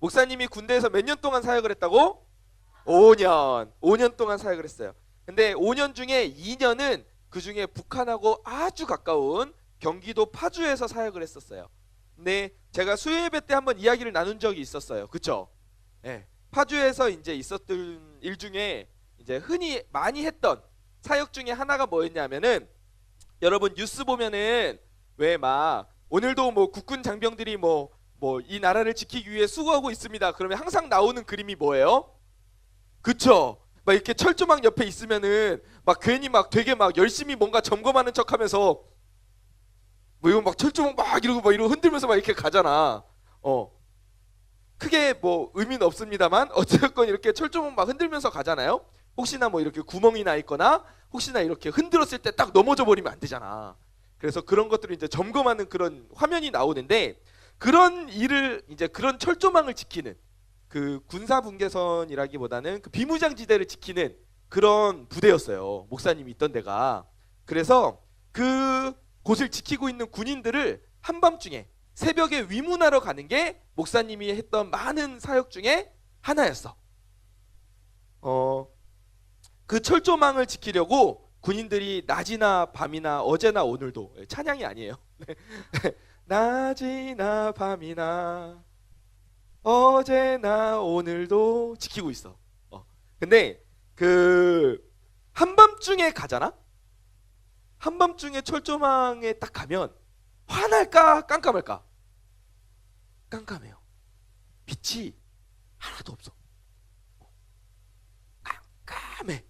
목사님이 군대에서 몇 년 동안 사역을 했다고? 5년 동안 사역을 했어요. 근데 5년 중에 2년은 그 중에 북한하고 아주 가까운 경기도 파주에서 사역을 했었어요. 근데 제가 수요예배 때 한번 이야기를 나눈 적이 있었어요. 그쵸? 예. 파주에서 이제 있었던 일 중에 이제 흔히 많이 했던 사역 중에 하나가 뭐였냐면은, 여러분 뉴스 보면은 왜 막 오늘도 뭐 국군 장병들이 뭐 이 나라를 지키기 위해 수고하고 있습니다. 그러면 항상 나오는 그림이 뭐예요? 그쵸? 막 이렇게 철조망 옆에 있으면은 막 괜히 막 되게 막 열심히 뭔가 점검하는 척하면서 뭐 이거 막 철조망 막 이러고 막 이러고 흔들면서 막 이렇게 가잖아. 크게 뭐 의미는 없습니다만 어쨌건 이렇게 철조망 막 흔들면서 가잖아요. 혹시나 뭐 이렇게 구멍이 나 있거나 혹시나 이렇게 흔들었을 때 딱 넘어져 버리면 안 되잖아. 그래서 그런 것들을 이제 점검하는 그런 화면이 나오는데, 그런 일을 이제 그런 철조망을 지키는, 그 군사 분계선이라기보다는 그 비무장지대를 지키는 그런 부대였어요. 목사님이 있던 데가. 그래서 그 곳을 지키고 있는 군인들을 한밤중에 새벽에 위문하러 가는 게 목사님이 했던 많은 사역 중에 하나였어. 그 철조망을 지키려고 군인들이 낮이나 밤이나 어제나 오늘도, 찬양이 아니에요. 낮이나 밤이나 어제나 오늘도 지키고 있어. 근데 그 한밤중에 가잖아? 한밤중에 철조망에 딱 가면 화날까 깜깜할까? 깜깜해요. 빛이 하나도 없어. 깜깜해.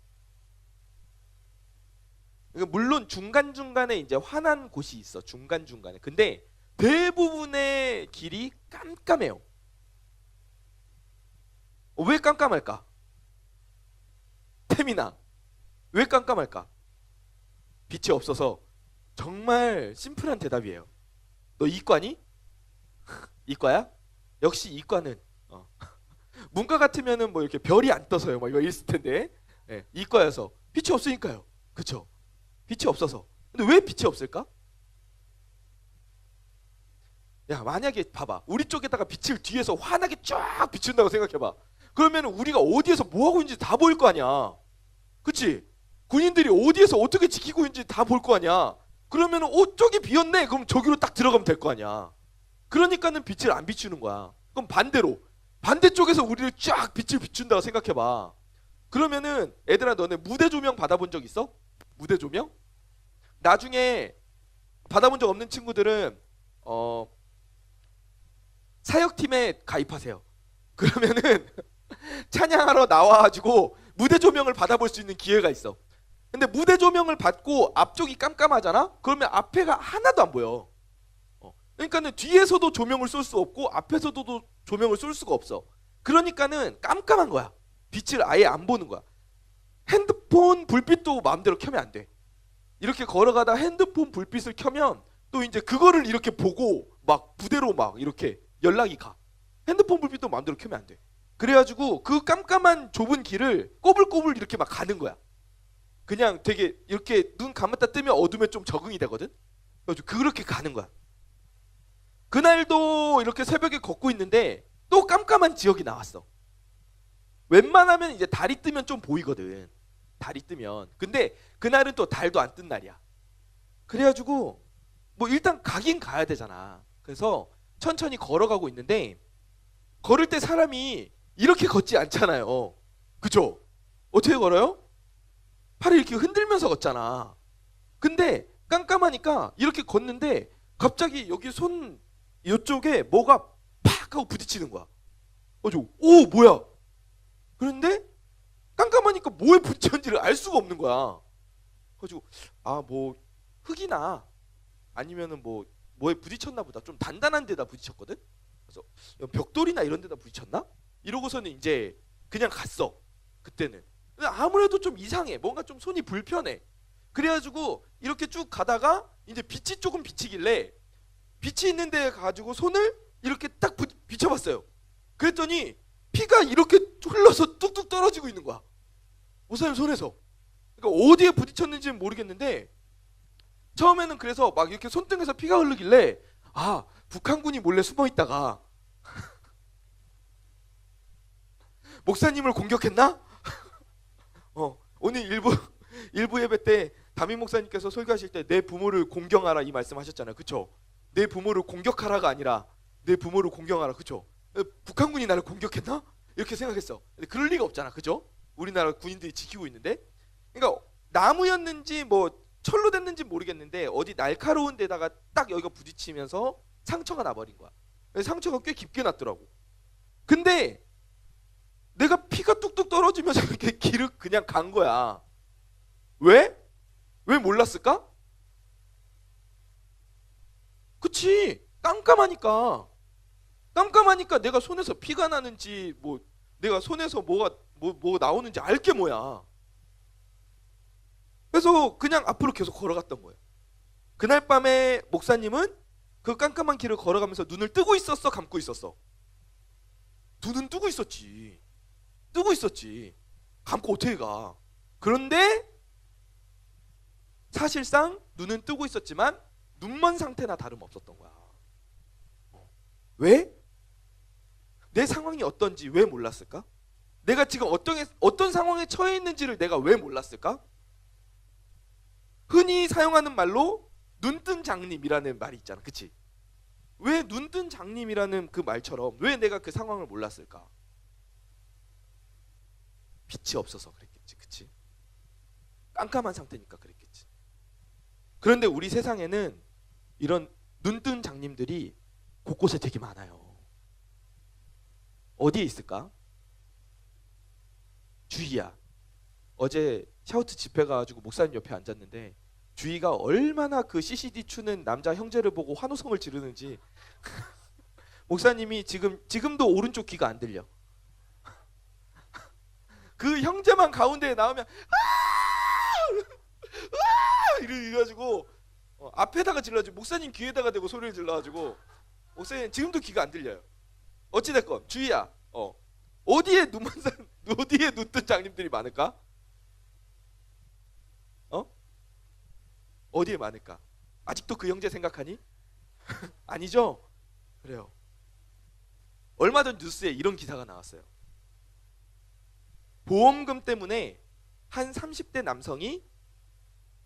그러니까 물론 중간중간에 이제 환한 곳이 있어. 중간중간에. 근데 대부분의 길이 깜깜해요. 왜 깜깜할까? 태민아, 왜 깜깜할까? 빛이 없어서. 정말 심플한 대답이에요. 너 이과니? 이과야? 역시 이과는 문과 같으면은 뭐 이렇게 별이 안 떠서요 막 이거 있을 텐데, 이과여서 빛이 없으니까요. 그쵸? 빛이 없어서. 근데 왜 빛이 없을까? 야, 만약에 봐봐, 우리 쪽에다가 빛을 뒤에서 환하게 쫙 비춘다고 생각해봐. 그러면 우리가 어디에서 뭐 하고 있는지 다 보일 거 아니야. 그치? 군인들이 어디에서 어떻게 지키고 있는지 다 볼 거 아니야. 그러면 저기 비었네. 그럼 저기로 딱 들어가면 될 거 아니야. 그러니까는 빛을 안 비추는 거야. 그럼 반대로 반대쪽에서 우리를 쫙 빛을 비춘다고 생각해봐. 그러면은 애들아, 너네 무대 조명 받아본 적 있어? 무대 조명? 나중에 받아본 적 없는 친구들은 사역팀에 가입하세요. 그러면은 찬양하러 나와가지고 무대 조명을 받아볼 수 있는 기회가 있어. 근데 무대 조명을 받고 앞쪽이 깜깜하잖아? 그러면 앞에가 하나도 안 보여. 그러니까는 뒤에서도 조명을 쏠 수 없고 앞에서도 조명을 쏠 수가 없어. 그러니까는 깜깜한 거야. 빛을 아예 안 보는 거야. 핸드폰 불빛도 마음대로 켜면 안 돼. 이렇게 걸어가다 핸드폰 불빛을 켜면 또 이제 그거를 이렇게 보고 막 부대로 막 이렇게 연락이 가. 핸드폰 불빛도 마음대로 켜면 안 돼. 그래가지고 그 깜깜한 좁은 길을 꼬불꼬불 이렇게 막 가는 거야. 그냥 되게 이렇게 눈 감았다 뜨면 어둠에 좀 적응이 되거든. 그래가지고 그렇게 가는 거야. 그날도 이렇게 새벽에 걷고 있는데 또 깜깜한 지역이 나왔어. 웬만하면 이제 달이 뜨면 좀 보이거든. 달이 뜨면. 근데 그날은 또 달도 안 뜬 날이야. 그래가지고 뭐 일단 가긴 가야 되잖아. 그래서 천천히 걸어가고 있는데, 걸을 때 사람이 이렇게 걷지 않잖아요. 그쵸? 어떻게 걸어요? 팔을 이렇게 흔들면서 걷잖아. 근데 깜깜하니까 이렇게 걷는데 갑자기 여기 손 이쪽에 뭐가 팍 하고 부딪히는 거야. 오, 뭐야? 그런데 깜깜하니까 뭐에 부딪혔는지를 알 수가 없는 거야. 그래가지고 뭐 흙이나 아니면은 뭐에 부딪혔나 보다. 좀 단단한 데다 부딪혔거든. 그래서 벽돌이나 이런 데다 부딪혔나? 이러고서는 이제 그냥 갔어. 그때는. 근데 아무래도 좀 이상해. 뭔가 좀 손이 불편해. 그래가지고 이렇게 쭉 가다가 이제 빛이 조금 비치길래 빛이 있는 데 가지고 손을 이렇게 딱 비춰봤어요. 그랬더니 피가 이렇게 흘러서 뚝뚝 떨어지고 있는 거야. 목사님 손에서. 그러니까 어디에 부딪혔는지는 모르겠는데, 처음에는 그래서 막 이렇게 손등에서 피가 흐르길래 북한군이 몰래 숨어 있다가 목사님을 공격했나? 오늘 일부 예배 때 담임 목사님께서 설교하실 때 내 부모를 공경하라 이 말씀하셨잖아요. 그렇죠? 내 부모를 공격하라가 아니라 내 부모를 공경하라. 그렇죠? 북한군이 나를 공격했나? 이렇게 생각했어. 근데 그럴 리가 없잖아. 그죠? 우리나라 군인들이 지키고 있는데. 그러니까 나무였는지 뭐 철로 됐는지 모르겠는데 어디 날카로운 데다가 딱 여기가 부딪히면서 상처가 나버린 거야. 상처가 꽤 깊게 났더라고. 근데 내가 피가 뚝뚝 떨어지면서 이렇게 길을 그냥 간 거야. 왜? 왜 몰랐을까? 그치, 깜깜하니까 내가 손에서 피가 나는지 뭐 내가 손에서 뭐가 나오는지 알게 뭐야. 그래서 그냥 앞으로 계속 걸어갔던 거예요. 그날 밤에 목사님은 그 깜깜한 길을 걸어가면서 눈을 뜨고 있었어, 감고 있었어? 두 눈 뜨고 있었지. 감고 어떻게 가? 그런데 사실상 눈은 뜨고 있었지만 눈먼 상태나 다름없었던 거야. 왜? 내 상황이 어떤지 왜 몰랐을까? 내가 지금 어떤 상황에 처해 있는지를 내가 왜 몰랐을까? 흔히 사용하는 말로 눈뜬 장님이라는 말이 있잖아. 그치? 왜 눈뜬 장님이라는 그 말처럼 왜 내가 그 상황을 몰랐을까? 빛이 없어서 그랬겠지. 그치? 깜깜한 상태니까 그랬겠지. 그런데 우리 세상에는 이런 눈뜬 장님들이 곳곳에 되게 많아요. 어디에 있을까? 주희야. 어제 샤우트 집회 가가지고 목사님 옆에 앉았는데 주희가 얼마나 그 CCD 추는 남자 형제를 보고 환호성을 지르는지 목사님이 지금도 오른쪽 귀가 안 들려. 그 형제만 가운데에 나오면 이래가지고 앞에다가 질러가지고 목사님 귀에다가 대고 소리를 질러가지고 목사님 지금도 귀가 안 들려요. 어찌됐건 주희야, 어디에 눈뜬 장님들이 많을까? 어디에 많을까? 아직도 그 형제 생각하니? 아니죠? 그래요. 얼마 전 뉴스에 이런 기사가 나왔어요. 보험금 때문에 한 30대 남성이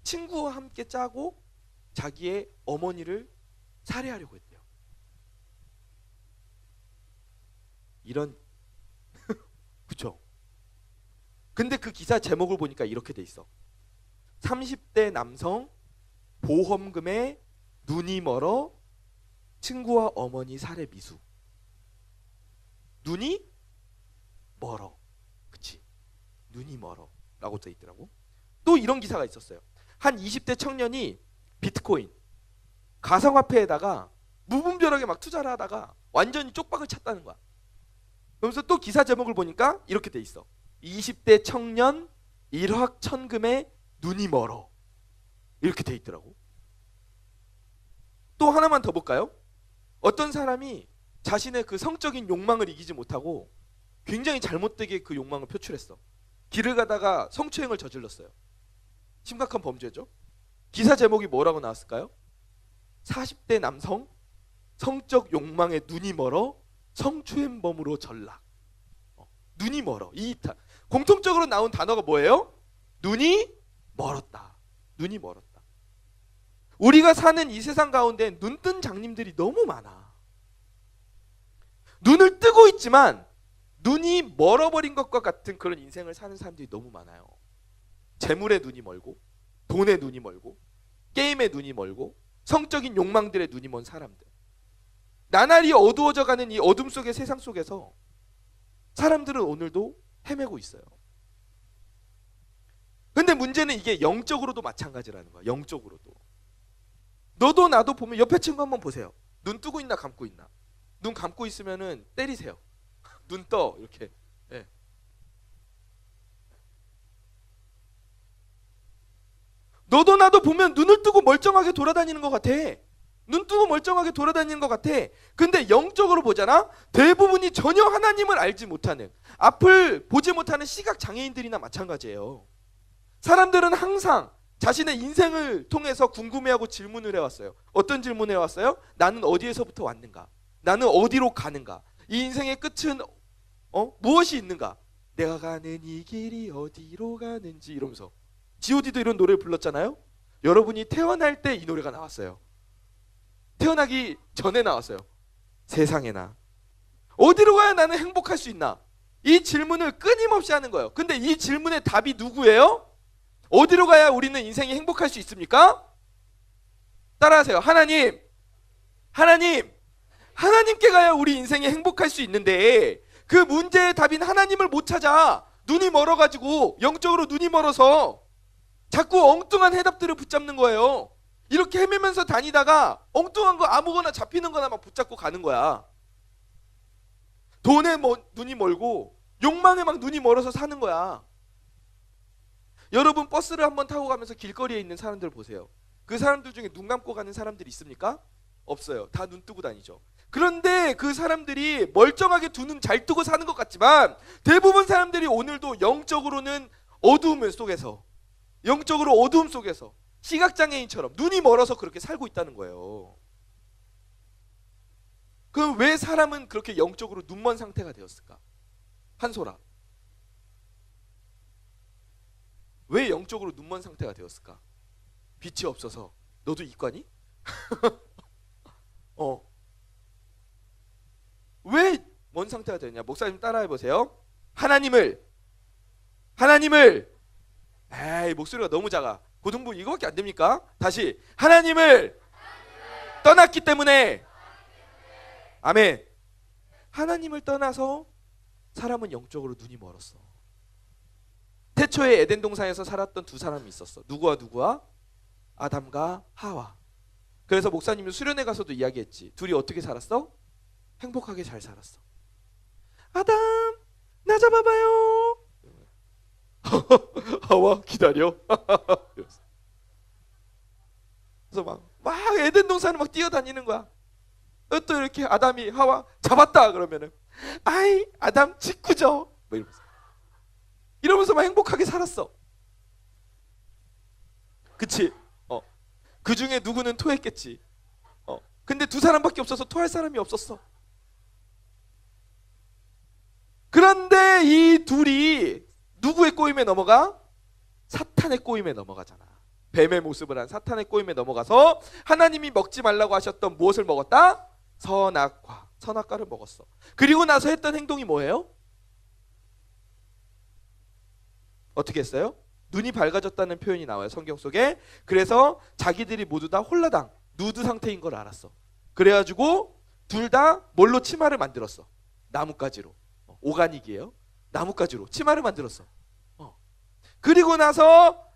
친구와 함께 짜고 자기의 어머니를 살해하려고 했대요. 이런 그쵸? 근데 그 기사 제목을 보니까 이렇게 돼 있어. 30대 남성 보험금에 눈이 멀어 친구와 어머니 살해 미수. 눈이 멀어. 그치? 눈이 멀어 라고 써 있더라고. 또 이런 기사가 있었어요. 한 20대 청년이 비트코인 가상화폐에다가 무분별하게 막 투자를 하다가 완전히 쪽박을 찼다는 거야. 그러면서 또 기사 제목을 보니까 이렇게 돼 있어. 20대 청년 일확천금에 눈이 멀어. 이렇게 돼 있더라고. 또 하나만 더 볼까요? 어떤 사람이 자신의 그 성적인 욕망을 이기지 못하고 굉장히 잘못되게 그 욕망을 표출했어. 길을 가다가 성추행을 저질렀어요. 심각한 범죄죠. 기사 제목이 뭐라고 나왔을까요? 40대 남성 성적 욕망에 눈이 멀어 성추행범으로 전락. 눈이 멀어. 공통적으로 나온 단어가 뭐예요? 눈이 멀었다. 눈이 멀었다. 우리가 사는 이 세상 가운데 눈뜬 장님들이 너무 많아. 눈을 뜨고 있지만 눈이 멀어버린 것과 같은 그런 인생을 사는 사람들이 너무 많아요. 재물에 눈이 멀고, 돈에 눈이 멀고, 게임에 눈이 멀고, 성적인 욕망들에 눈이 먼 사람들. 나날이 어두워져가는 이 어둠 속의 세상 속에서 사람들은 오늘도 헤매고 있어요. 근데 문제는 이게 영적으로도 마찬가지라는 거야. 영적으로도. 너도 나도 보면 옆에 친구 한번 보세요. 눈 뜨고 있나 감고 있나. 눈 감고 있으면은 때리세요. 눈 떠 이렇게. 네. 너도 나도 보면 눈을 뜨고 멀쩡하게 돌아다니는 것 같아. 눈 뜨고 멀쩡하게 돌아다니는 것 같아. 근데 영적으로 보잖아. 대부분이 전혀 하나님을 알지 못하는, 앞을 보지 못하는 시각 장애인들이나 마찬가지예요. 사람들은 항상 자신의 인생을 통해서 궁금해하고 질문을 해왔어요. 어떤 질문을 해왔어요? 나는 어디에서부터 왔는가? 나는 어디로 가는가? 이 인생의 끝은 무엇이 있는가? 내가 가는 이 길이 어디로 가는지 이러면서. G.O.D도 이런 노래를 불렀잖아요. 여러분이 태어날 때 이 노래가 나왔어요. 태어나기 전에 나왔어요. 세상에나 어디로 가야 나는 행복할 수 있나? 이 질문을 끊임없이 하는 거예요. 근데 이 질문의 답이 누구예요? 어디로 가야 우리는 인생이 행복할 수 있습니까? 따라하세요. 하나님. 하나님께 가야 우리 인생이 행복할 수 있는데 그 문제의 답인 하나님을 못 찾아. 눈이 멀어가지고, 영적으로 눈이 멀어서 자꾸 엉뚱한 해답들을 붙잡는 거예요. 이렇게 헤매면서 다니다가 엉뚱한 거 아무거나 잡히는 거나 막 붙잡고 가는 거야. 돈에 눈이 멀고 욕망에 막 눈이 멀어서 사는 거야. 여러분 버스를 한번 타고 가면서 길거리에 있는 사람들 보세요. 그 사람들 중에 눈 감고 가는 사람들이 있습니까? 없어요. 다 눈 뜨고 다니죠. 그런데 그 사람들이 멀쩡하게 두 눈 잘 뜨고 사는 것 같지만 대부분 사람들이 오늘도 영적으로는 어두움 속에서, 영적으로 어두움 속에서 시각장애인처럼 눈이 멀어서 그렇게 살고 있다는 거예요. 그럼 왜 사람은 그렇게 영적으로 눈먼 상태가 되었을까? 한소라. 왜 영적으로 눈먼 상태가 되었을까? 빛이 없어서. 너도 이과니? 왜 먼 상태가 되냐? 목사님 따라해 보세요. 하나님을 에이, 목소리가 너무 작아. 고등부 이거밖에 안 됩니까? 다시. 하나님을 떠났기 때문에. 아멘. 하나님을 떠나서 사람은 영적으로 눈이 멀었어. 태초에 에덴 동산에서 살았던 두 사람이 있었어. 누구와? 아담과 하와. 그래서 목사님이 수련회 가서도 이야기했지. 둘이 어떻게 살았어? 행복하게 잘 살았어. 아담, 나 잡아봐요. 하와, 기다려. 그래서 막 에덴 동산을 막 뛰어다니는 거야. 또 이렇게 아담이 하와 잡았다 그러면은, 아이 아담 짓궂어 뭐 이러면서 막 행복하게 살았어. 그치? 그 중에 누구는 토했겠지. 근데 두 사람밖에 없어서 토할 사람이 없었어. 그런데 이 둘이 누구의 꼬임에 넘어가? 사탄의 꼬임에 넘어가잖아. 뱀의 모습을 한 사탄의 꼬임에 넘어가서 하나님이 먹지 말라고 하셨던 무엇을 먹었다? 선악과를 먹었어. 그리고 나서 했던 행동이 뭐예요? 어떻게 했어요? 눈이 밝아졌다는 표현이 나와요, 성경 속에. 그래서 자기들이 모두 다 홀라당, 누드 상태인 걸 알았어. 그래가지고 둘 다 뭘로 치마를 만들었어? 나뭇가지로. 오가닉이에요. 나뭇가지로 치마를 만들었어. 그리고 나서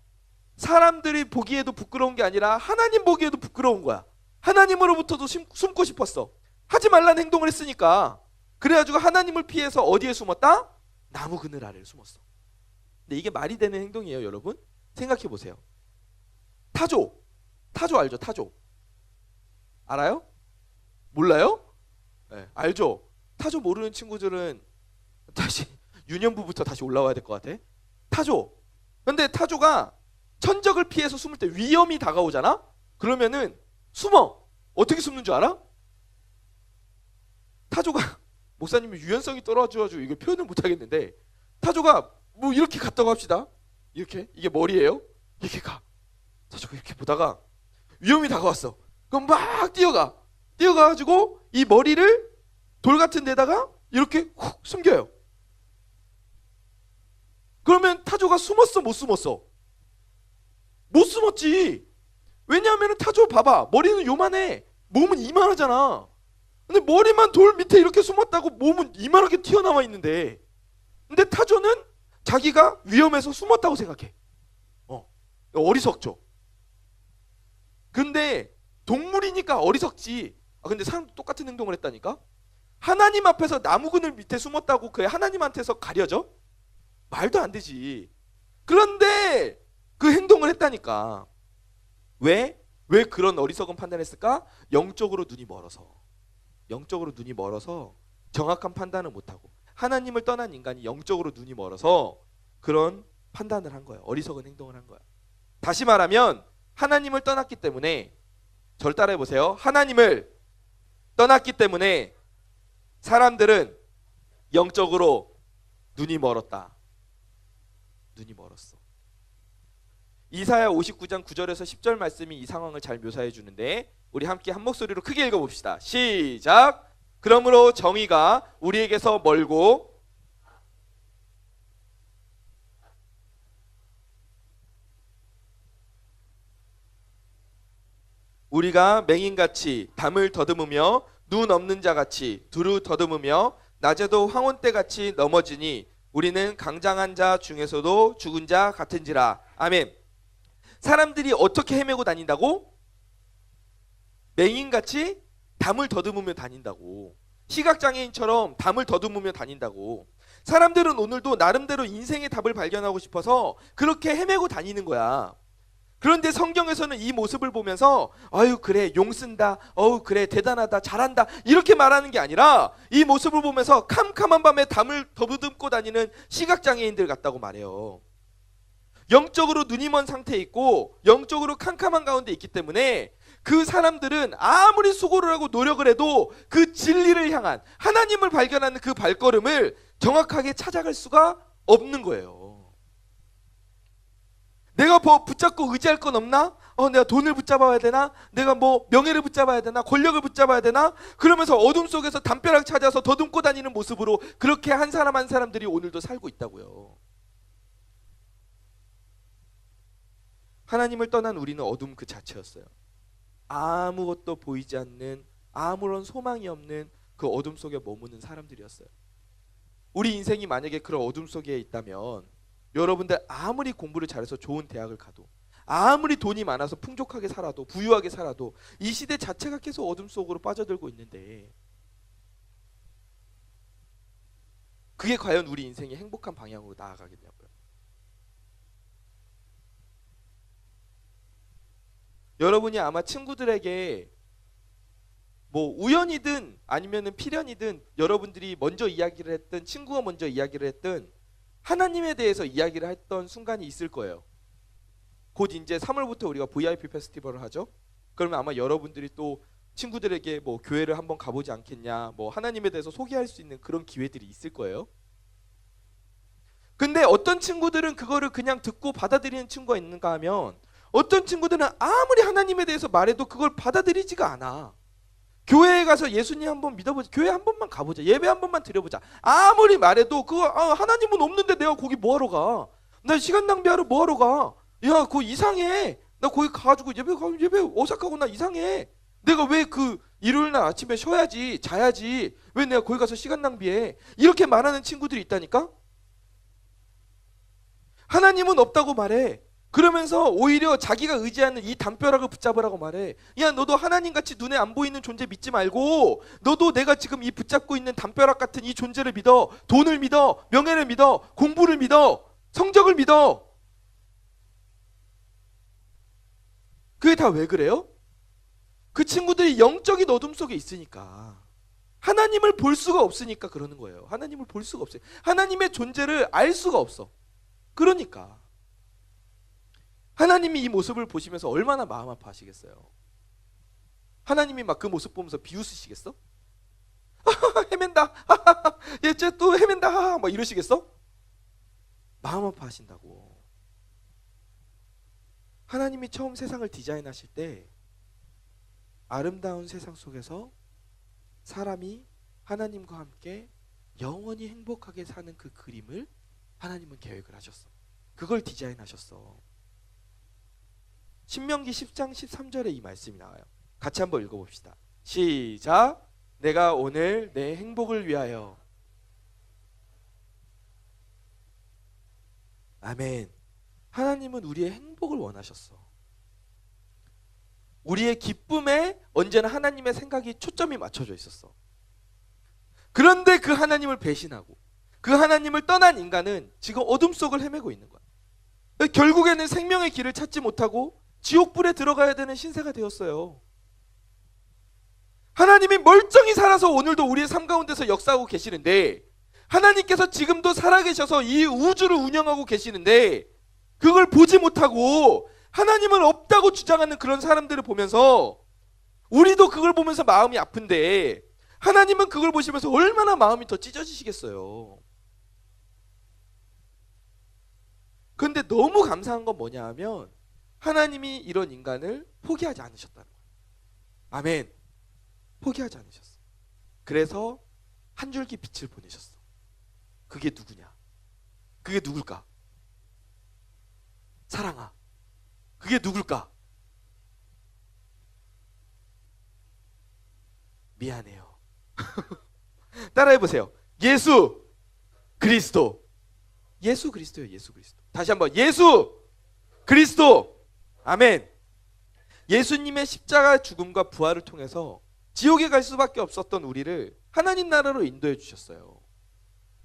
사람들이 보기에도 부끄러운 게 아니라 하나님 보기에도 부끄러운 거야. 하나님으로부터도 숨고 싶었어. 하지 말라는 행동을 했으니까. 그래가지고 하나님을 피해서 어디에 숨었다? 나무 그늘 아래에 숨었어. 근데 이게 말이 되는 행동이에요, 여러분? 생각해 보세요. 타조 알죠? 타조 알아요? 몰라요? 네, 알죠? 타조 모르는 친구들은 다시 유년부부터 다시 올라와야 될 것 같아. 타조. 근데 타조가 천적을 피해서 숨을 때 위험이 다가오잖아? 그러면은 숨어. 어떻게 숨는 줄 알아? 타조가 목사님이 유연성이 떨어져가지고 이걸 표현을 못 하겠는데, 타조가 뭐 이렇게 갔다고 합시다. 이렇게, 이게 머리예요. 이렇게 가. 타조가 이렇게 보다가 위험이 다가왔어. 그럼 막 뛰어가가지고 이 머리를 돌 같은 데다가 이렇게 훅 숨겨요. 그러면 타조가 숨었어, 못 숨었어? 못 숨었지. 왜냐하면 타조 봐봐, 머리는 요만해, 몸은 이만하잖아. 근데 머리만 돌 밑에 이렇게 숨었다고 몸은 이만하게 튀어나와 있는데, 근데 타조는 자기가 위험해서 숨었다고 생각해. 어리석죠. 근데 동물이니까 어리석지. 근데 사람도 똑같은 행동을 했다니까. 하나님 앞에서 나무 그늘 밑에 숨었다고 그 하나님한테서 가려져? 말도 안 되지. 그런데 그 행동을 했다니까. 왜 그런 어리석은 판단을 했을까? 영적으로 눈이 멀어서 정확한 판단을 못하고, 하나님을 떠난 인간이 영적으로 눈이 멀어서 그런 판단을 한 거예요. 어리석은 행동을 한 거야. 다시 말하면 하나님을 떠났기 때문에, 저를 따라해 보세요. 하나님을 떠났기 때문에 사람들은 영적으로 눈이 멀었다. 눈이 멀었어. 이사야 59장 9절에서 10절 말씀이 이 상황을 잘 묘사해 주는데 우리 함께 한 목소리로 크게 읽어봅시다. 시작. 그러므로 정의가 우리에게서 멀고 우리가 맹인같이 담을 더듬으며 눈 없는 자같이 두루 더듬으며 낮에도 황혼때같이 넘어지니 우리는 강장한 자 중에서도 죽은 자 같은지라. 아멘. 사람들이 어떻게 헤매고 다닌다고? 맹인같이 담을 더듬으며 다닌다고. 시각장애인처럼 담을 더듬으며 다닌다고. 사람들은 오늘도 나름대로 인생의 답을 발견하고 싶어서 그렇게 헤매고 다니는 거야. 그런데 성경에서는 이 모습을 보면서 아유 그래 용 쓴다, 어우 그래 대단하다, 잘한다 이렇게 말하는 게 아니라 이 모습을 보면서 캄캄한 밤에 담을 더듬고 다니는 시각장애인들 같다고 말해요. 영적으로 눈이 먼 상태에 있고 영적으로 캄캄한 가운데 있기 때문에 그 사람들은 아무리 수고를 하고 노력을 해도 그 진리를 향한 하나님을 발견하는 그 발걸음을 정확하게 찾아갈 수가 없는 거예요. 내가 뭐 붙잡고 의지할 건 없나? 내가 돈을 붙잡아야 되나? 내가 뭐 명예를 붙잡아야 되나? 권력을 붙잡아야 되나? 그러면서 어둠 속에서 담벼락 찾아서 더듬고 다니는 모습으로 그렇게 한 사람 한 사람들이 오늘도 살고 있다고요. 하나님을 떠난 우리는 어둠 그 자체였어요. 아무것도 보이지 않는 아무런 소망이 없는 그 어둠 속에 머무는 사람들이었어요. 우리 인생이 만약에 그런 어둠 속에 있다면 여러분들 아무리 공부를 잘해서 좋은 대학을 가도 아무리 돈이 많아서 풍족하게 살아도 부유하게 살아도 이 시대 자체가 계속 어둠 속으로 빠져들고 있는데 그게 과연 우리 인생의 행복한 방향으로 나아가겠냐고요. 여러분이 아마 친구들에게 뭐 우연이든 아니면은 필연이든 여러분들이 먼저 이야기를 했든 친구가 먼저 이야기를 했든 하나님에 대해서 이야기를 했던 순간이 있을 거예요. 곧 이제 3월부터 우리가 VIP 페스티벌을 하죠. 그러면 아마 여러분들이 또 친구들에게 뭐 교회를 한번 가보지 않겠냐, 뭐 하나님에 대해서 소개할 수 있는 그런 기회들이 있을 거예요. 근데 어떤 친구들은 그거를 그냥 듣고 받아들이는 친구가 있는가 하면 어떤 친구들은 아무리 하나님에 대해서 말해도 그걸 받아들이지가 않아. 교회에 가서 예수님 한번 믿어보자, 교회 한 번만 가보자, 예배 한 번만 드려보자, 아무리 말해도 그거 하나님은 없는데 내가 거기 뭐하러 가? 나 시간 낭비하러 뭐하러 가? 야 그거 이상해. 나 거기 가가지고 예배 어색하고 나 이상해. 내가 왜 그 일요일 날 아침에 쉬어야지 자야지 왜 내가 거기 가서 시간 낭비해? 이렇게 말하는 친구들이 있다니까. 하나님은 없다고 말해. 그러면서 오히려 자기가 의지하는 이 담벼락을 붙잡으라고 말해. 야 너도 하나님같이 눈에 안 보이는 존재 믿지 말고 너도 내가 지금 이 붙잡고 있는 담벼락 같은 이 존재를 믿어. 돈을 믿어, 명예를 믿어, 공부를 믿어, 성적을 믿어. 그게 다 왜 그래요? 그 친구들이 영적인 어둠 속에 있으니까, 하나님을 볼 수가 없으니까 그러는 거예요. 하나님을 볼 수가 없어요. 하나님의 존재를 알 수가 없어. 그러니까 하나님이 이 모습을 보시면서 얼마나 마음 아파하시겠어요. 하나님이 막 그 모습 보면서 비웃으시겠어? 헤맨다. 얘 쟤 또 헤맨다. 막 이러시겠어? 마음 아파하신다고. 하나님이 처음 세상을 디자인하실 때 아름다운 세상 속에서 사람이 하나님과 함께 영원히 행복하게 사는 그 그림을 하나님은 계획을 하셨어. 그걸 디자인하셨어. 신명기 10장 13절에 이 말씀이 나와요. 같이 한번 읽어봅시다. 시작. 내가 오늘 내 행복을 위하여. 아멘. 하나님은 우리의 행복을 원하셨어. 우리의 기쁨에 언제나 하나님의 생각이 초점이 맞춰져 있었어. 그런데 그 하나님을 배신하고 그 하나님을 떠난 인간은 지금 어둠 속을 헤매고 있는 거야. 결국에는 생명의 길을 찾지 못하고 지옥불에 들어가야 되는 신세가 되었어요. 하나님이 멀쩡히 살아서 오늘도 우리의 삶 가운데서 역사하고 계시는데, 하나님께서 지금도 살아계셔서 이 우주를 운영하고 계시는데 그걸 보지 못하고 하나님은 없다고 주장하는 그런 사람들을 보면서 우리도 그걸 보면서 마음이 아픈데 하나님은 그걸 보시면서 얼마나 마음이 더 찢어지시겠어요. 그런데 너무 감사한 건 뭐냐 하면 하나님이 이런 인간을 포기하지 않으셨다는 거예요. 아멘. 포기하지 않으셨어. 그래서 한 줄기 빛을 보내셨어. 그게 누구냐? 그게 누굴까? 사랑아. 그게 누굴까? 미안해요. 따라해보세요. 예수 그리스도. 예수 그리스도예요. 예수 그리스도. 다시 한번 예수 그리스도. 아멘. 예수님의 십자가 죽음과 부활을 통해서 지옥에 갈 수밖에 없었던 우리를 하나님 나라로 인도해 주셨어요.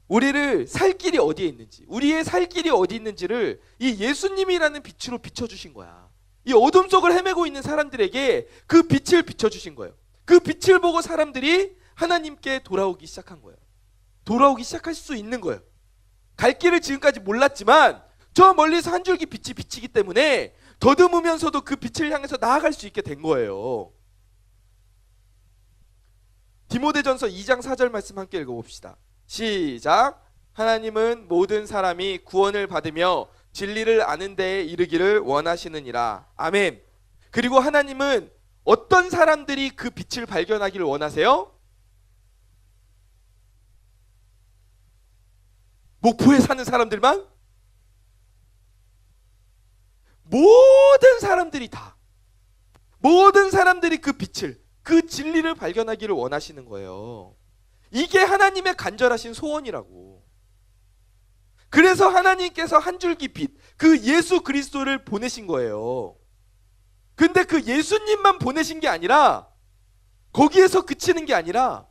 우리를 살 길이 어디에 있는지, 우리의 살 길이 어디 있는지를 이 예수님이라는 빛으로 비춰주신 거야. 이 어둠 속을 헤매고 있는 사람들에게 그 빛을 비춰주신 거예요. 그 빛을 보고 사람들이 하나님께 돌아오기 시작한 거예요. 돌아오기 시작할 수 있는 거예요. 갈 길을 지금까지 몰랐지만 저 멀리서 한 줄기 빛이 비치기 때문에 더듬으면서도 그 빛을 향해서 나아갈 수 있게 된 거예요. 디모데전서 2장 4절 말씀 함께 읽어봅시다. 시작. 하나님은 모든 사람이 구원을 받으며 진리를 아는 데에 이르기를 원하시느니라. 아멘. 그리고 하나님은 어떤 사람들이 그 빛을 발견하기를 원하세요? 목포에 사는 사람들만? 모든 사람들이 다, 모든 사람들이 그 빛을, 그 진리를 발견하기를 원하시는 거예요. 이게 하나님의 간절하신 소원이라고. 그래서 하나님께서 한 줄기 빛, 그 예수 그리스도를 보내신 거예요. 근데 그 예수님만 보내신 게 아니라, 거기에서 그치는 게 아니라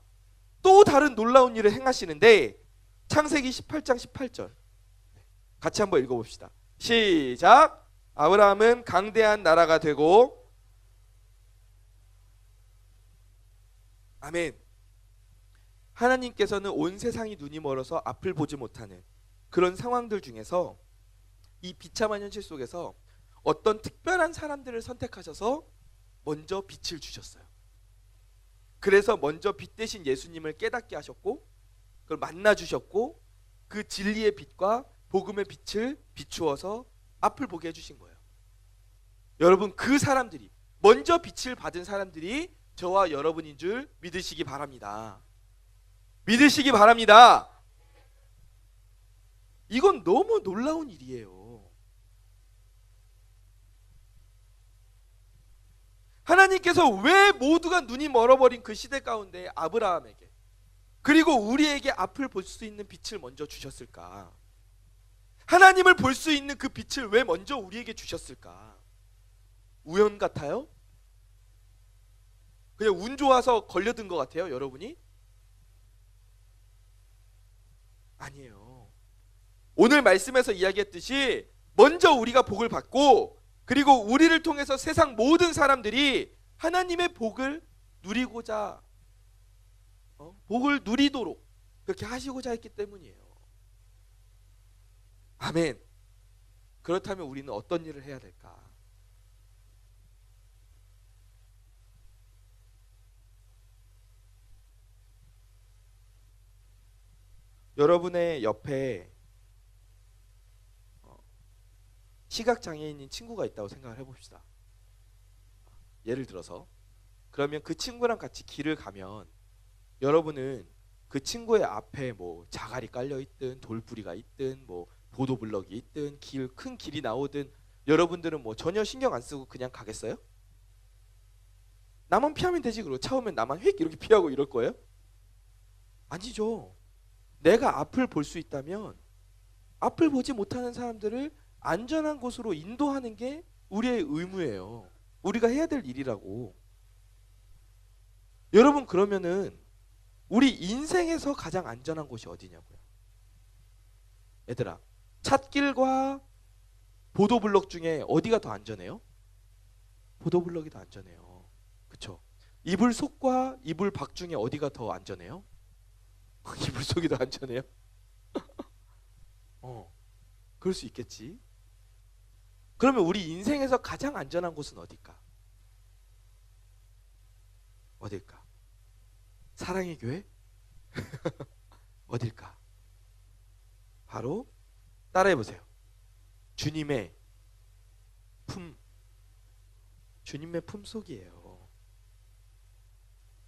또 다른 놀라운 일을 행하시는데, 창세기 18장 18절 같이 한번 읽어봅시다. 시작. 아브라함은 강대한 나라가 되고, 아멘. 하나님께서는 온 세상이 눈이 멀어서 앞을 보지 못하는 그런 상황들 중에서 이 비참한 현실 속에서 어떤 특별한 사람들을 선택하셔서 먼저 빛을 주셨어요. 그래서 먼저 빛 대신 예수님을 깨닫게 하셨고, 그걸 만나 주셨고, 그 진리의 빛과 복음의 빛을 비추어서 앞을 보게 해주신 거예요. 여러분, 그 사람들이, 먼저 빛을 받은 사람들이 저와 여러분인 줄 믿으시기 바랍니다. 믿으시기 바랍니다. 이건 너무 놀라운 일이에요. 하나님께서 왜 모두가 눈이 멀어버린 그 시대 가운데 아브라함에게, 그리고 우리에게 앞을 볼 수 있는 빛을 먼저 주셨을까? 하나님을 볼 수 있는 그 빛을 왜 먼저 우리에게 주셨을까? 우연 같아요? 그냥 운 좋아서 걸려든 것 같아요, 여러분이? 아니에요. 오늘 말씀에서 이야기했듯이 먼저 우리가 복을 받고, 그리고 우리를 통해서 세상 모든 사람들이 하나님의 복을 누리고자, 복을 누리도록 그렇게 하시고자 했기 때문이에요. 아멘. 그렇다면 우리는 어떤 일을 해야 될까? 여러분의 옆에 시각장애인인 친구가 있다고 생각을 해봅시다. 예를 들어서, 그러면 그 친구랑 같이 길을 가면 여러분은 그 친구의 앞에 뭐 자갈이 깔려 있든 돌부리가 있든 뭐 보도블럭이 있든 큰 길이 나오든 여러분들은 뭐 전혀 신경 안 쓰고 그냥 가겠어요? 나만 피하면 되지. 그러고 차 오면 나만 휙 이렇게 피하고 이럴 거예요? 아니죠. 내가 앞을 볼 수 있다면 앞을 보지 못하는 사람들을 안전한 곳으로 인도하는 게 우리의 의무예요. 우리가 해야 될 일이라고. 여러분, 그러면은 우리 인생에서 가장 안전한 곳이 어디냐고요? 얘들아, 찻길과 보도블럭 중에 어디가 더 안전해요? 보도블럭이 더 안전해요. 그쵸? 이불 속과 이불 밖 중에 어디가 더 안전해요? 이불 속이 더 안전해요? 그럴 수 있겠지. 그러면 우리 인생에서 가장 안전한 곳은 어딜까? 어딜까? 사랑의 교회? 어딜까? 바로 따라해보세요. 주님의 품, 주님의 품속이에요.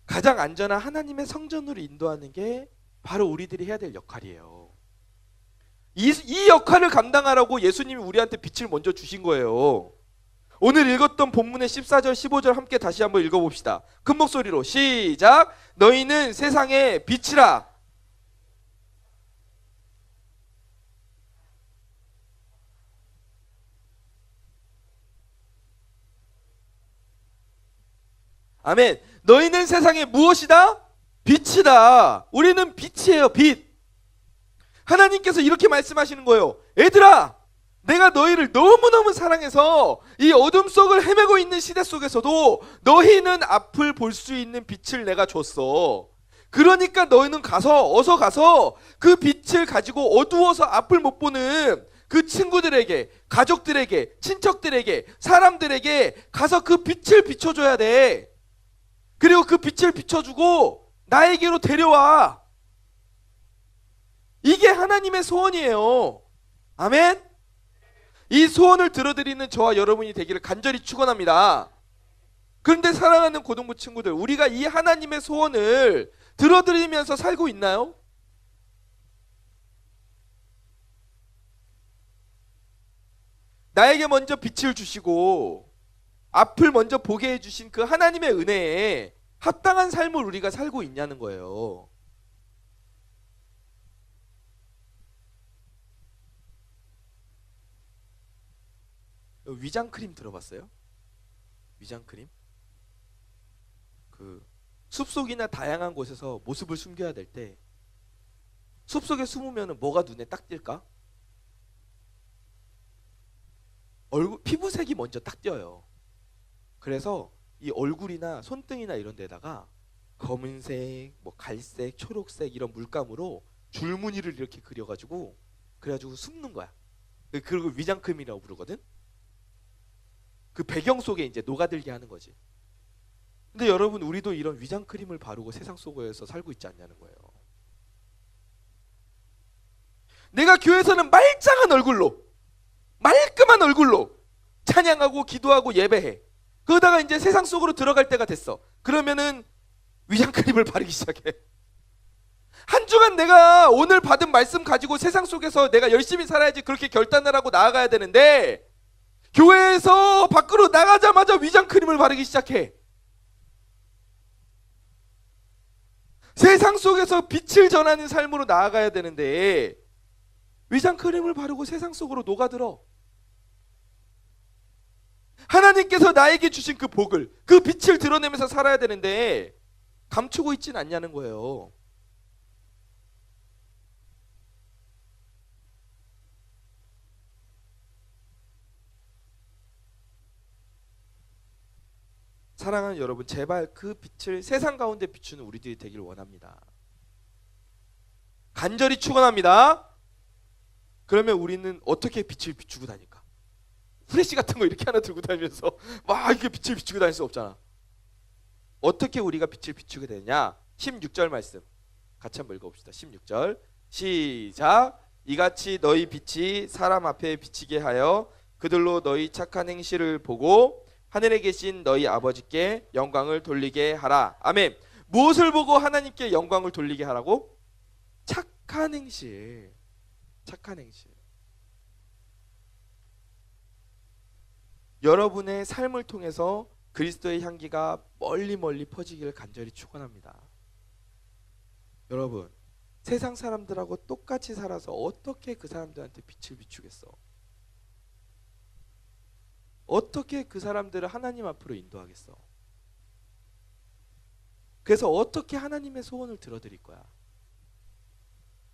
가장 안전한 하나님의 성전으로 인도하는 게 바로 우리들이 해야 될 역할이에요. 이 역할을 감당하라고 예수님이 우리한테 빛을 먼저 주신 거예요. 오늘 읽었던 본문의 14절 15절 함께 다시 한번 읽어봅시다. 큰 목소리로 시작. 너희는 세상의 빛이라. 아멘. 너희는 세상의 무엇이다? 빛이다. 우리는 빛이에요. 빛. 하나님께서 이렇게 말씀하시는 거예요. 얘들아, 내가 너희를 너무너무 사랑해서 이 어둠 속을 헤매고 있는 시대 속에서도 너희는 앞을 볼 수 있는 빛을 내가 줬어. 그러니까 너희는 어서 가서 그 빛을 가지고 어두워서 앞을 못 보는 그 친구들에게, 가족들에게, 친척들에게, 사람들에게 가서 그 빛을 비춰줘야 돼. 그리고 그 빛을 비춰주고 나에게로 데려와. 이게 하나님의 소원이에요. 아멘. 이 소원을 들어드리는 저와 여러분이 되기를 간절히 축원합니다. 그런데 사랑하는 고등부 친구들, 우리가 이 하나님의 소원을 들어드리면서 살고 있나요? 나에게 먼저 빛을 주시고 앞을 먼저 보게 해주신 그 하나님의 은혜에 합당한 삶을 우리가 살고 있냐는 거예요. 위장크림 들어봤어요? 위장크림? 그 숲속이나 다양한 곳에서 모습을 숨겨야 될 때 숲속에 숨으면 뭐가 눈에 딱 띌까? 피부색이 먼저 딱 띄어요. 그래서 이 얼굴이나 손등이나 이런 데다가 검은색, 뭐 갈색, 초록색 이런 물감으로 줄무늬를 이렇게 그려가지고 그래가지고 숨는 거야. 그리고 위장크림이라고 부르거든. 그 배경 속에 이제 녹아들게 하는 거지. 근데 여러분, 우리도 이런 위장크림을 바르고 세상 속에서 살고 있지 않냐는 거예요. 내가 교회에서는 말짱한 얼굴로, 말끔한 얼굴로 찬양하고 기도하고 예배해. 그러다가 이제 세상 속으로 들어갈 때가 됐어. 그러면은 위장크림을 바르기 시작해. 한 주간 내가 오늘 받은 말씀 가지고 세상 속에서 내가 열심히 살아야지 그렇게 결단을 하고 나아가야 되는데, 교회에서 밖으로 나가자마자 위장크림을 바르기 시작해. 세상 속에서 빛을 전하는 삶으로 나아가야 되는데 위장크림을 바르고 세상 속으로 녹아들어. 하나님께서 나에게 주신 그 복을, 그 빛을 드러내면서 살아야 되는데 감추고 있진 않냐는 거예요. 사랑하는 여러분, 제발 그 빛을 세상 가운데 비추는 우리들이 되기를 원합니다. 간절히 축원합니다. 그러면 우리는 어떻게 빛을 비추고 다닐까? 후레쉬 같은 거 이렇게 하나 들고 다니면서 막 이렇게 빛을 비추고 다닐 수 없잖아. 어떻게 우리가 빛을 비추게 되냐? 16절 말씀 같이 한번 읽어봅시다. 16절 시작. 이같이 너희 빛이 사람 앞에 비치게 하여 그들로 너희 착한 행실을 보고 하늘에 계신 너희 아버지께 영광을 돌리게 하라. 아멘. 무엇을 보고 하나님께 영광을 돌리게 하라고? 착한 행실. 착한 행실. 여러분의 삶을 통해서 그리스도의 향기가 멀리 멀리 퍼지기를 간절히 축원합니다. 여러분, 세상 사람들하고 똑같이 살아서 어떻게 그 사람들한테 빛을 비추겠어? 어떻게 그 사람들을 하나님 앞으로 인도하겠어? 그래서 어떻게 하나님의 소원을 들어드릴 거야?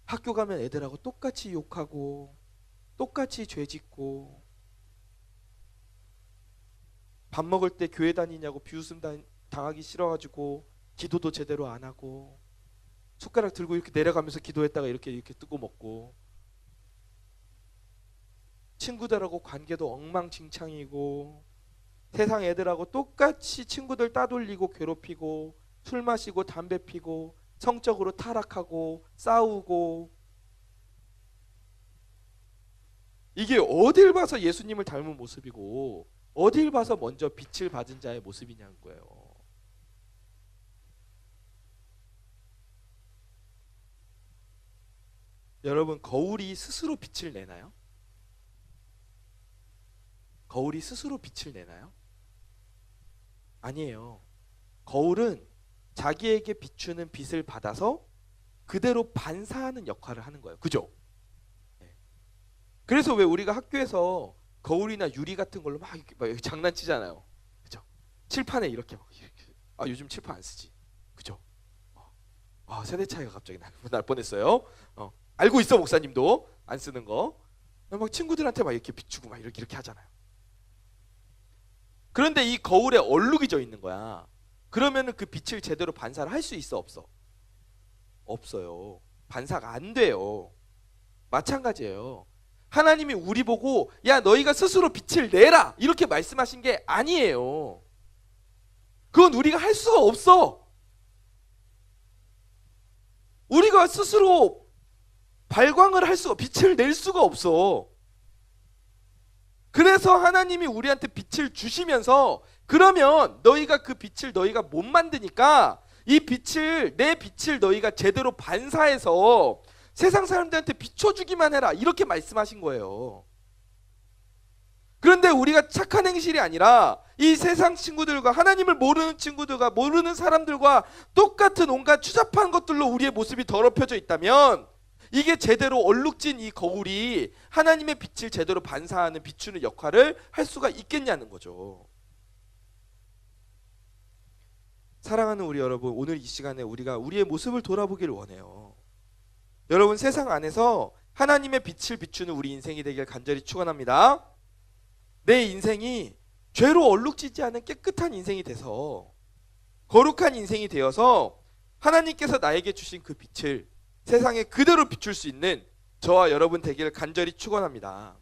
학교 가면 애들하고 똑같이 욕하고 똑같이 죄짓고, 밥 먹을 때 교회 다니냐고 비웃음 당하기 싫어가지고 기도도 제대로 안 하고, 숟가락 들고 이렇게 내려가면서 기도했다가 이렇게 뜨고 먹고, 친구들하고 관계도 엉망진창이고, 세상 애들하고 똑같이 친구들 따돌리고 괴롭히고, 술 마시고 담배 피고, 성적으로 타락하고 싸우고, 이게 어딜 봐서 예수님을 닮은 모습이고 어딜 봐서 먼저 빛을 받은 자의 모습이냐는 거예요. 여러분, 거울이 스스로 빛을 내나요? 거울이 스스로 빛을 내나요? 아니에요. 거울은 자기에게 비추는 빛을 받아서 그대로 반사하는 역할을 하는 거예요. 그죠? 네. 그래서 왜 우리가 학교에서 거울이나 유리 같은 걸로 막 장난치잖아요. 그죠? 칠판에 이렇게 요즘 칠판 안 쓰지. 그죠? 세대 차이가 갑자기 날 뻔했어요. 알고 있어, 목사님도 안 쓰는 거. 막 친구들한테 막 이렇게 비추고 막 이렇게 하잖아요. 그런데 이 거울에 얼룩이 져 있는 거야. 그러면은 그 빛을 제대로 반사를 할 수 있어, 없어? 없어요. 반사가 안 돼요. 마찬가지예요. 하나님이 우리 보고 야, 너희가 스스로 빛을 내라 이렇게 말씀하신 게 아니에요. 그건 우리가 할 수가 없어. 우리가 스스로 발광을 할 수가, 빛을 낼 수가 없어. 그래서 하나님이 우리한테 빛을 주시면서 그러면 너희가 그 빛을 너희가 못 만드니까 이 빛을, 내 빛을 너희가 제대로 반사해서 세상 사람들한테 비춰주기만 해라 이렇게 말씀하신 거예요. 그런데 우리가 착한 행실이 아니라 이 세상 친구들과, 하나님을 모르는 친구들과, 모르는 사람들과 똑같은 온갖 추잡한 것들로 우리의 모습이 더럽혀져 있다면 이게 제대로 얼룩진 이 거울이 하나님의 빛을 제대로 반사하는, 비추는 역할을 할 수가 있겠냐는 거죠. 사랑하는 우리 여러분, 오늘 이 시간에 우리가 우리의 모습을 돌아보기를 원해요. 여러분, 세상 안에서 하나님의 빛을 비추는 우리 인생이 되길 간절히 축원합니다. 내 인생이 죄로 얼룩지지 않은 깨끗한 인생이 돼서, 거룩한 인생이 되어서 하나님께서 나에게 주신 그 빛을 세상에 그대로 비출 수 있는 저와 여러분 되기를 간절히 축원합니다.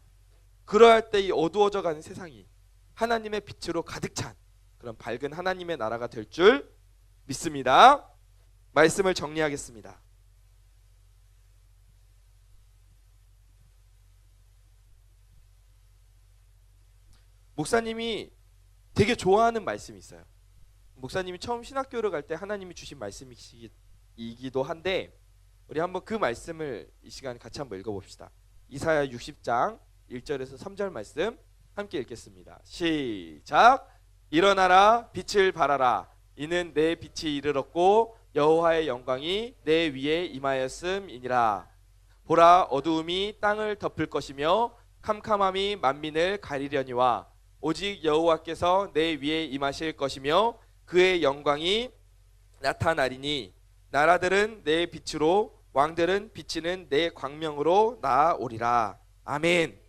그러할 때 이 어두워져 가는 세상이 하나님의 빛으로 가득 찬 그런 밝은 하나님의 나라가 될 줄 믿습니다. 말씀을 정리하겠습니다. 목사님이 되게 좋아하는 말씀이 있어요. 목사님이 처음 신학교를 갈 때 하나님이 주신 말씀이기도 한데 우리 한번 그 말씀을 이 시간 같이 한번 읽어봅시다. 이사야 60장 1절에서 3절 말씀 함께 읽겠습니다. 시작. 일어나라, 빛을 발하라. 이는 내 빛이 이르렀고 여호와의 영광이 내 위에 임하였음이니라. 보라, 어두움이 땅을 덮을 것이며 캄캄함이 만민을 가리려니와 오직 여호와께서 내 위에 임하실 것이며 그의 영광이 나타나리니 나라들은 내 빛으로, 왕들은 비치는 내 광명으로 나아오리라. 아멘.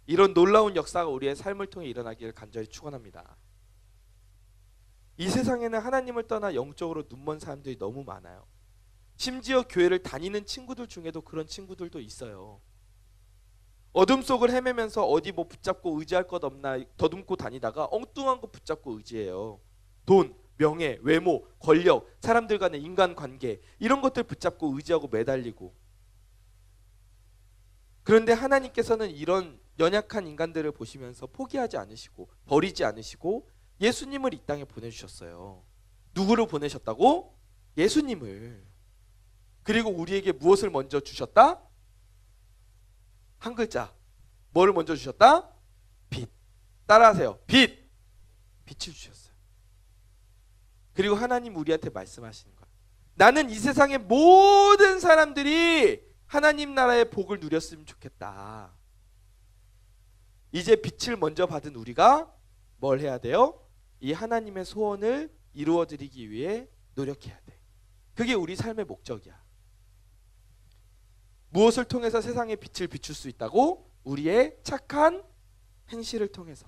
이런 놀라운 역사가 우리의 삶을 통해 일어나기를 간절히 축원합니다. 이 세상에는 하나님을 떠나 영적으로 눈먼 사람들이 너무 많아요. 심지어 교회를 다니는 친구들 중에도 그런 친구들도 있어요. 어둠 속을 헤매면서 어디 뭐 붙잡고 의지할 것 없나 더듬고 다니다가 엉뚱한 거 붙잡고 의지해요. 돈, 명예, 외모, 권력, 사람들 간의 인간관계, 이런 것들 붙잡고 의지하고 매달리고. 그런데 하나님께서는 이런 연약한 인간들을 보시면서 포기하지 않으시고 버리지 않으시고 예수님을 이 땅에 보내주셨어요. 누구를 보내셨다고? 예수님을. 그리고 우리에게 무엇을 먼저 주셨다? 한 글자. 뭐를 먼저 주셨다? 빛. 따라하세요. 빛. 빛을 주셨어요. 그리고 하나님 우리한테 말씀하시는 거예요. 나는 이 세상의 모든 사람들이 하나님 나라의 복을 누렸으면 좋겠다. 이제 빛을 먼저 받은 우리가 뭘 해야 돼요? 이 하나님의 소원을 이루어드리기 위해 노력해야 돼. 그게 우리 삶의 목적이야. 무엇을 통해서 세상에 빛을 비출 수 있다고? 우리의 착한 행실을 통해서.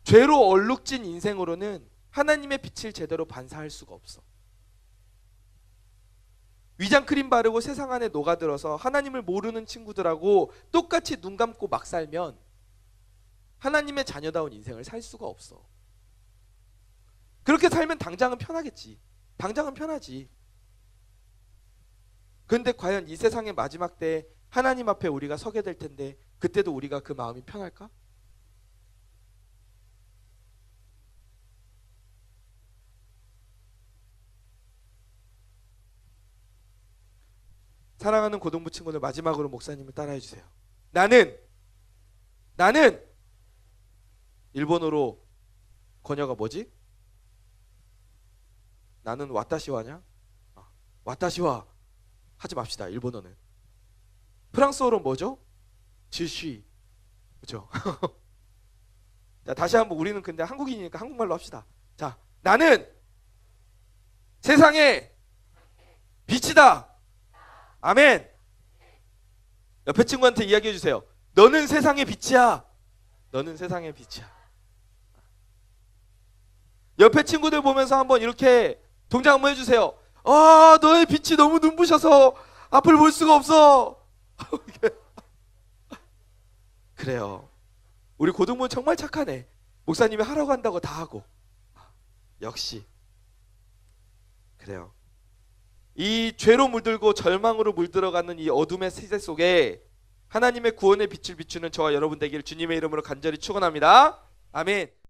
죄로 얼룩진 인생으로는 하나님의 빛을 제대로 반사할 수가 없어. 위장크림 바르고 세상 안에 녹아들어서 하나님을 모르는 친구들하고 똑같이 눈 감고 막 살면 하나님의 자녀다운 인생을 살 수가 없어. 그렇게 살면 당장은 편하겠지. 당장은 편하지. 그런데 과연 이 세상의 마지막 때에 하나님 앞에 우리가 서게 될 텐데 그때도 우리가 그 마음이 편할까? 사랑하는 고등부 친구들, 마지막으로 목사님을 따라해 주세요. 나는 일본어로 번역가 뭐지? 나는 와타시와냐? 와타시와 하지 맙시다. 일본어는. 프랑스어로 뭐죠? 지쉬. 그렇죠? 자, 다시 한번 우리는 근데 한국인이니까 한국말로 합시다. 자, 나는 세상의 빛이다. 아멘. 옆에 친구한테 이야기해 주세요. 너는 세상의 빛이야. 너는 세상의 빛이야. 옆에 친구들 보면서 한번 이렇게 동작 한번 해주세요. 너의 빛이 너무 눈부셔서 앞을 볼 수가 없어. 그래요. 우리 고등부는 정말 착하네. 목사님이 하라고 한다고 다 하고. 역시 그래요. 이 죄로 물들고 절망으로 물들어가는 이 어둠의 세대 속에 하나님의 구원의 빛을 비추는 저와 여러분 되기를 주님의 이름으로 간절히 축원합니다. 아멘.